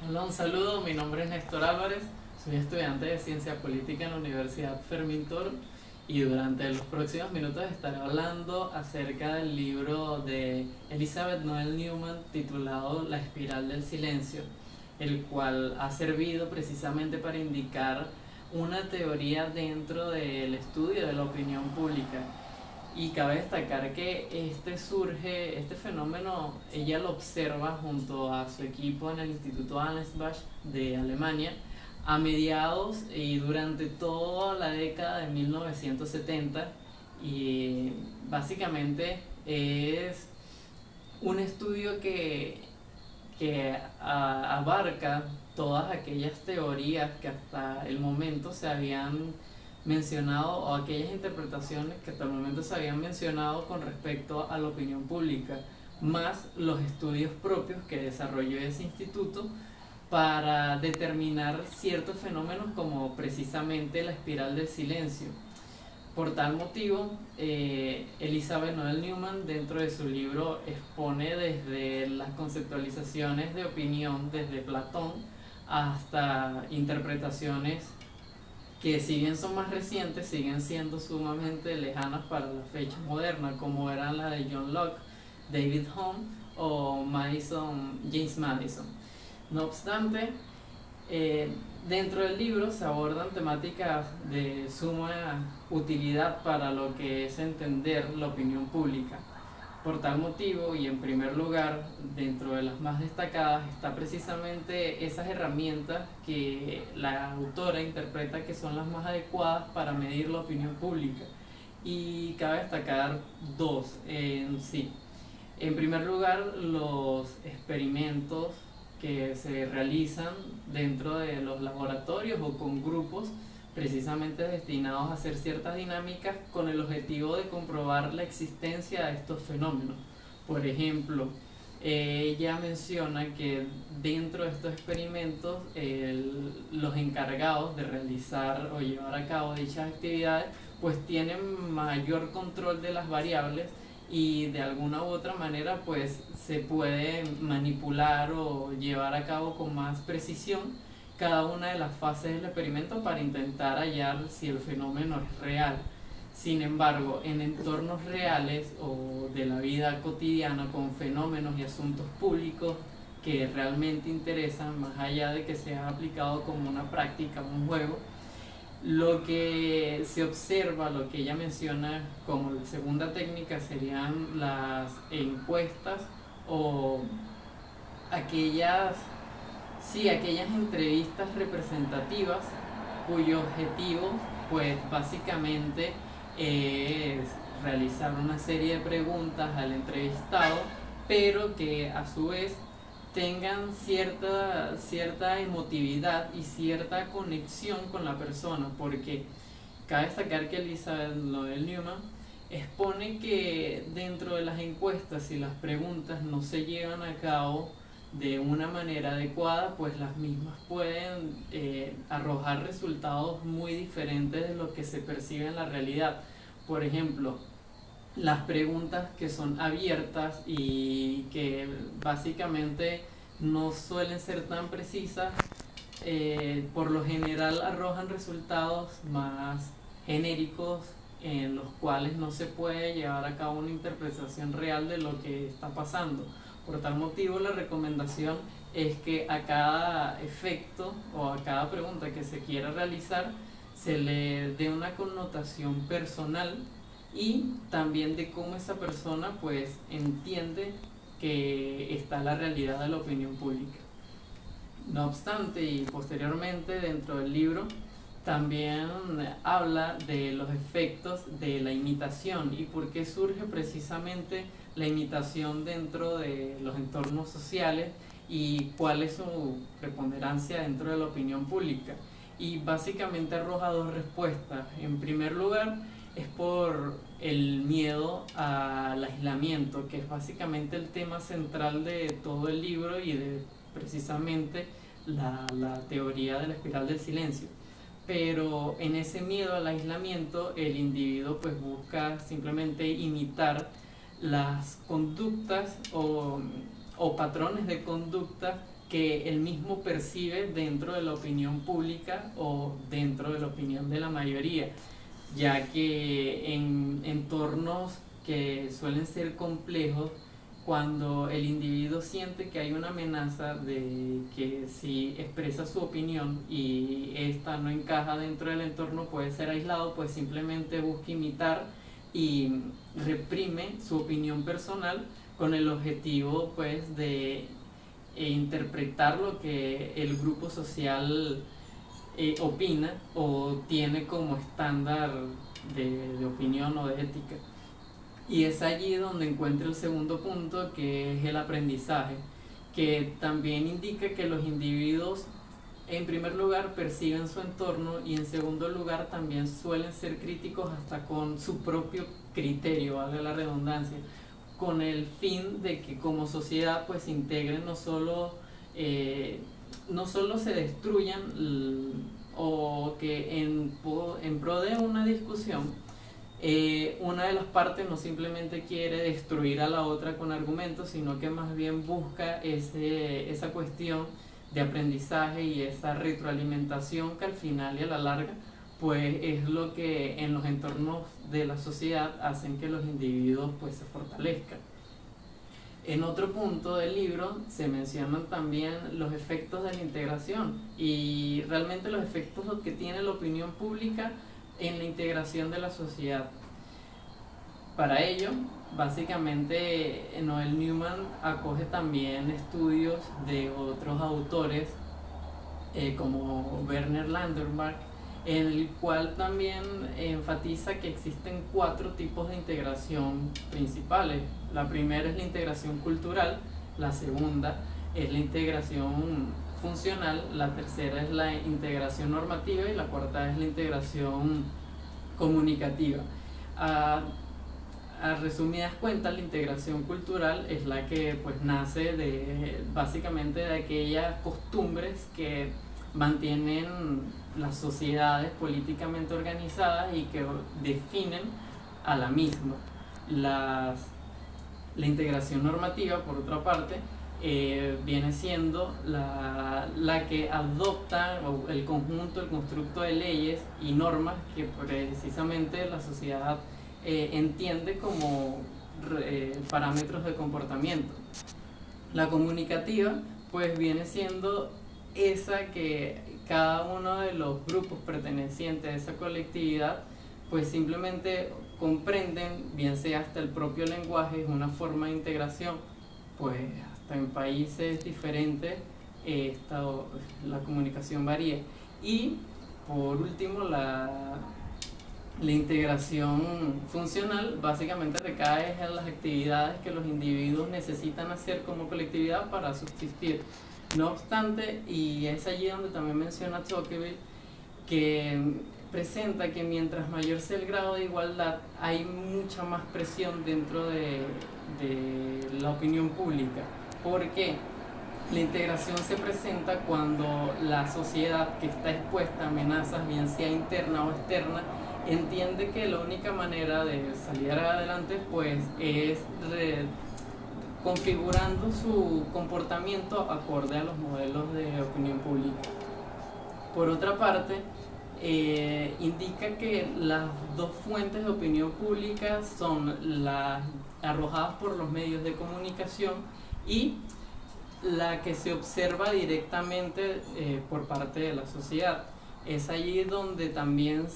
Hola, un saludo, mi nombre es Néstor Álvarez, soy estudiante de Ciencia Política en la Universidad Fermín Toro y durante los próximos minutos estaré hablando acerca del libro de Elizabeth Noel Newman titulado La espiral del silencio, el cual ha servido precisamente para indicar una teoría dentro del estudio de la opinión pública. Y cabe destacar que este fenómeno, ella lo observa junto a su equipo en el Instituto Ansbach de Alemania a mediados y durante toda la década de 1970, y básicamente es un estudio que abarca todas aquellas teorías que hasta el momento se habían mencionado, o aquellas interpretaciones que hasta el momento se habían mencionado con respecto a la opinión pública, más los estudios propios que desarrolló ese instituto para determinar ciertos fenómenos como precisamente la espiral del silencio. Por tal motivo, Elizabeth Noel Newman dentro de su libro expone desde las conceptualizaciones de opinión desde Platón hasta interpretaciones que, si bien son más recientes, siguen siendo sumamente lejanas para la fecha moderna, como eran las de John Locke, David Hume o James Madison. No obstante, dentro del libro se abordan temáticas de suma utilidad para lo que es entender la opinión pública. Por tal motivo, y en primer lugar, dentro de las más destacadas, está precisamente esas herramientas que la autora interpreta que son las más adecuadas para medir la opinión pública. Y cabe destacar dos en sí. En primer lugar, los experimentos que se realizan dentro de los laboratorios o con grupos precisamente destinados a hacer ciertas dinámicas con el objetivo de comprobar la existencia de estos fenómenos. Por ejemplo, ella menciona que dentro de estos experimentos los encargados de realizar o llevar a cabo dichas actividades pues tienen mayor control de las variables, y de alguna u otra manera pues se puede manipular o llevar a cabo con más precisión cada una de las fases del experimento para intentar hallar si el fenómeno es real. Sin embargo, en entornos reales o de la vida cotidiana con fenómenos y asuntos públicos que realmente interesan, más allá de que sea aplicado como una práctica, un juego, lo que se observa, lo que ella menciona como la segunda técnica, serían las encuestas o aquellas entrevistas representativas cuyo objetivo pues básicamente es realizar una serie de preguntas al entrevistado, pero que a su vez tengan cierta emotividad y cierta conexión con la persona, porque cabe destacar que Elizabeth Noel Newman expone que dentro de las encuestas y las preguntas no se llevan a cabo de una manera adecuada, pues las mismas pueden arrojar resultados muy diferentes de lo que se percibe en la realidad. Por ejemplo, las preguntas que son abiertas y que básicamente no suelen ser tan precisas, por lo general arrojan resultados más genéricos en los cuales no se puede llevar a cabo una interpretación real de lo que está pasando. Por tal motivo, la recomendación es que a cada efecto o a cada pregunta que se quiera realizar se le dé una connotación personal y también de cómo esa persona pues entiende que está la realidad de la opinión pública. No obstante, y posteriormente dentro del libro también habla de los efectos de la imitación y por qué surge precisamente la imitación dentro de los entornos sociales y cuál es su preponderancia dentro de la opinión pública. Y básicamente arroja dos respuestas. En primer lugar, es por el miedo al aislamiento, que es básicamente el tema central de todo el libro y de precisamente la teoría de la espiral del silencio. Pero en ese miedo al aislamiento, el individuo pues busca simplemente imitar las conductas o patrones de conducta que él mismo percibe dentro de la opinión pública o dentro de la opinión de la mayoría, ya que en entornos que suelen ser complejos, cuando el individuo siente que hay una amenaza de que si expresa su opinión y esta no encaja dentro del entorno puede ser aislado, pues simplemente busca imitar y reprime su opinión personal con el objetivo pues de interpretar lo que el grupo social opina o tiene como estándar de opinión o de ética. Y es allí donde encuentra el segundo punto, que es el aprendizaje, que también indica que los individuos en primer lugar perciben su entorno y en segundo lugar también suelen ser críticos hasta con su propio criterio, vale la redundancia, con el fin de que como sociedad pues integren no solo se destruyan o que en pro de una discusión una de las partes no simplemente quiere destruir a la otra con argumentos, sino que más bien busca esa cuestión de aprendizaje y esa retroalimentación que al final y a la larga pues es lo que en los entornos de la sociedad hacen que los individuos pues se fortalezcan. En otro punto del libro se mencionan también los efectos de la integración y realmente los efectos que tiene la opinión pública en la integración de la sociedad. Para ello, básicamente Noel Newman acoge también estudios de otros autores como Werner Landermark, en el cual también enfatiza que existen 4 tipos de integración principales. La primera es la integración cultural, la segunda es la integración funcional, la tercera es la integración normativa y la cuarta es la integración comunicativa. A resumidas cuentas, la integración cultural es la que pues nace básicamente de aquellas costumbres que mantienen las sociedades políticamente organizadas y que definen a la misma. La integración normativa, por otra parte, viene siendo la que adopta el conjunto, el constructo de leyes y normas que precisamente la sociedad entiende como parámetros de comportamiento. La comunicativa pues viene siendo esa que cada uno de los grupos pertenecientes a esa colectividad pues simplemente comprenden, bien sea hasta el propio lenguaje, es una forma de integración, pues hasta en países diferentes la comunicación varía. Y por último la integración funcional básicamente recae en las actividades que los individuos necesitan hacer como colectividad para subsistir. No obstante, y es allí donde también menciona Tocqueville, que presenta que mientras mayor sea el grado de igualdad, hay mucha más presión dentro de la opinión pública. ¿Por qué? La integración se presenta cuando la sociedad que está expuesta a amenazas, bien sea interna o externa, entiende que la única manera de salir adelante pues es configurando su comportamiento acorde a los modelos de opinión pública. Por otra parte, indica que las 2 fuentes de opinión pública son las arrojadas por los medios de comunicación y la que se observa directamente por parte de la sociedad. Es allí donde también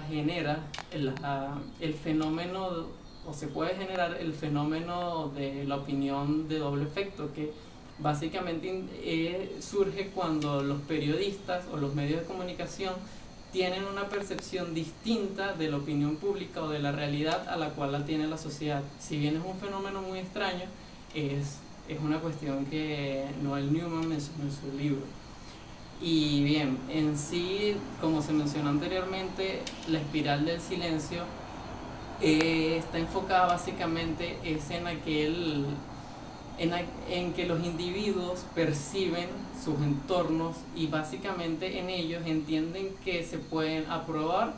genera el fenómeno, o se puede generar el fenómeno de la opinión de doble efecto, que básicamente surge cuando los periodistas o los medios de comunicación tienen una percepción distinta de la opinión pública o de la realidad a la cual la tiene la sociedad. Si bien es un fenómeno muy extraño, es una cuestión que Noel Newman mencionó en su libro. Y bien, en sí, como se mencionó anteriormente, la espiral del silencio está enfocada básicamente en que los individuos perciben sus entornos y básicamente en ellos entienden que se pueden aprobar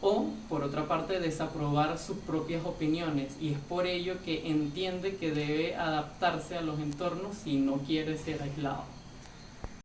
o, por otra parte, desaprobar sus propias opiniones, y es por ello que entiende que debe adaptarse a los entornos si no quiere ser aislado.